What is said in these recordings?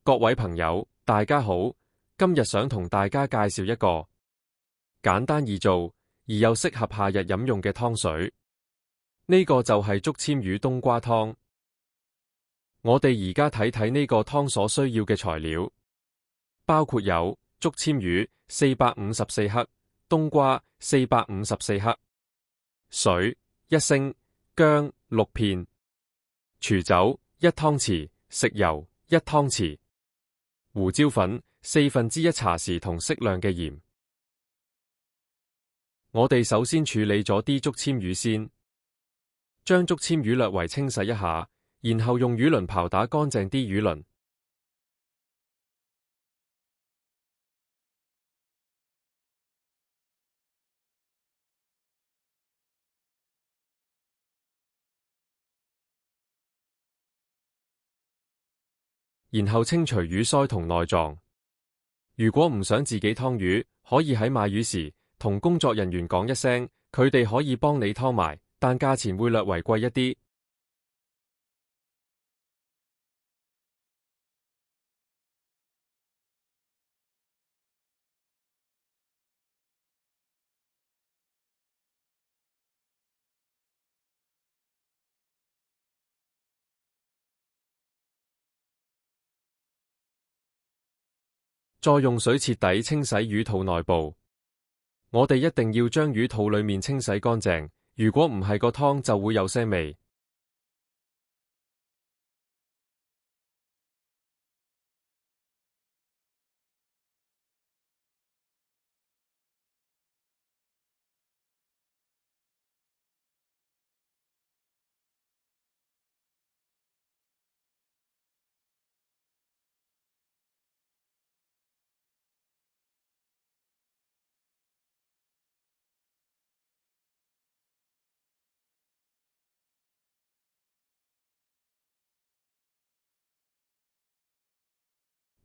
各位朋友，大家好，今日想同大家介紹一個簡單易做而又適合夏日飲用嘅湯水。呢個就係竹籤魚冬瓜湯。我哋而家睇睇呢個湯所需要嘅材料，包括有竹籤魚454克、冬瓜454克、水1升、薑6片、廚酒1湯匙、食油1湯匙、胡椒粉1/4茶匙同適量嘅鹽。我哋首先處理咗啲竹籤魚先，將竹籤魚略為清洗一下，然後用魚鱗刨打乾淨啲魚鱗。然後清除魚鰓同內臟。如果唔想自己劏魚，可以喺買魚時同工作人員講一聲，佢哋可以幫你劏埋，但價錢會略為貴一啲。再用水徹底清洗魚肚內部。我哋一定要將魚肚裏面清洗乾淨，如果唔係個湯就會有些味。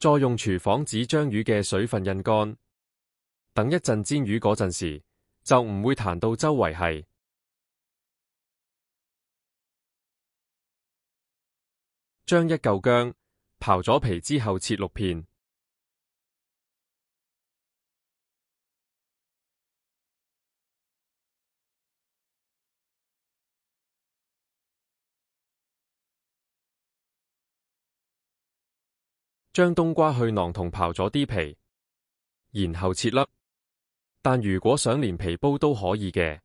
再用廚房紙將魚嘅水分印乾，等一陣煎魚嗰陣時，就唔會彈到周圍係。將一嚿薑刨咗皮之後切6片，將冬瓜去囊同刨咗啲皮，然後切粒，但如果想連皮煲都可以嘅。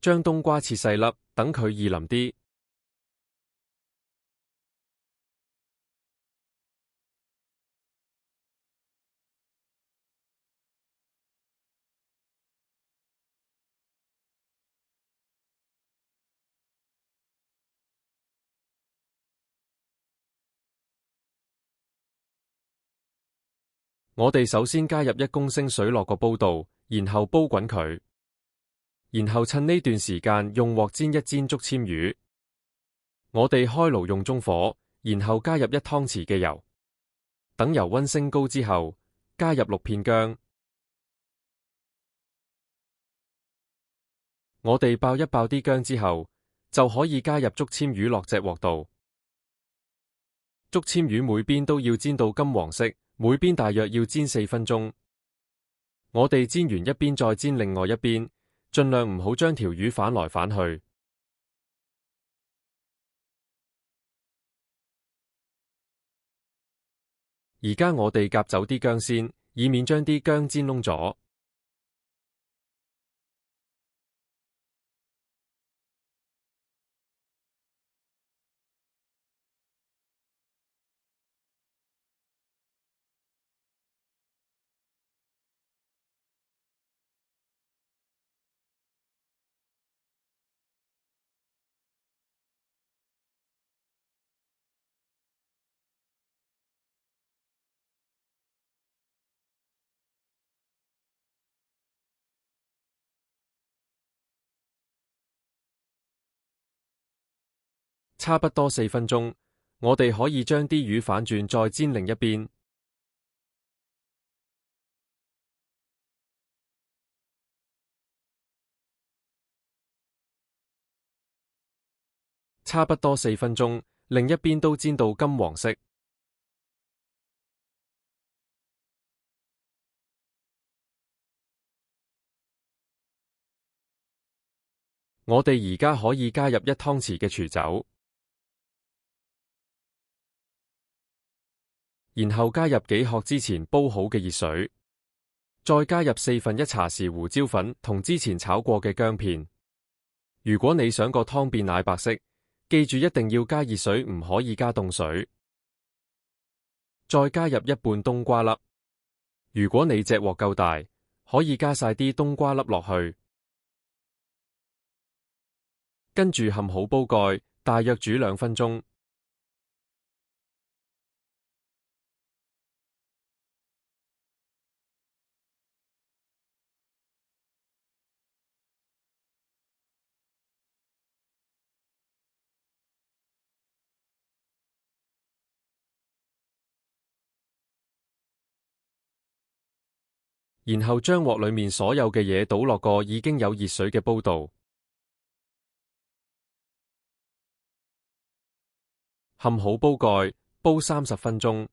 將冬瓜切細粒，等佢易腍啲。我哋首先加入1公升水落個煲度，然後煲滾佢，然後趁呢段時間用鑊煎一煎竹籤魚。我哋開爐用中火，然後加入1湯匙嘅油，等油溫升高之後，加入6片薑。我哋爆一爆啲薑之後，就可以加入竹籤魚落隻鑊度。竹籤魚每邊都要煎到金黃色，每邊大約要煎4分鐘。我哋煎完一邊再煎另外一邊，盡量唔好將條魚反來反去。而家我哋夾走啲薑先，以免將啲薑煎燶咗。差不多4分鐘，我哋可以將啲魚反轉再煎另一邊。差不多4分鐘，另一邊都煎到金黃色。我哋而家可以加入1湯匙嘅廚酒，然後加入幾殼之前煲好嘅熱水，再加入1/4茶匙胡椒粉同之前炒過嘅薑片。如果你想個湯變奶白色，記住一定要加熱水，唔可以加凍水。再加入1半冬瓜粒，如果你隻鑊夠大，可以加晒啲冬瓜粒落去。跟住冚好煲蓋，大約煮2分鐘。然後將鑊裏面所有嘅嘢倒落個已經有熱水嘅煲度，冚好煲蓋，煲30分鐘。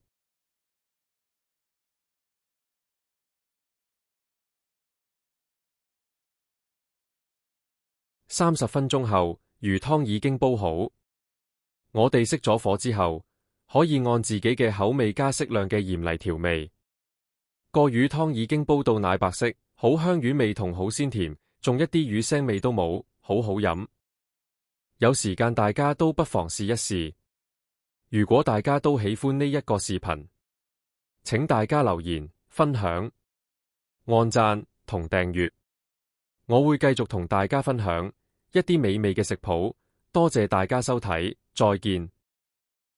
30分鐘後，魚湯已經煲好。我哋熄咗火之後，可以按自己嘅口味加適量嘅鹽嚟調味。個魚湯已經煲到奶白色，好香魚味同好鮮甜，仲一啲魚腥味都冇，好好飲。有時間大家都不妨試一試。如果大家都喜歡呢一個視頻，請大家留言、分享、按讚同訂閱。我會繼續同大家分享一啲美味嘅食譜。多謝大家收睇，再見。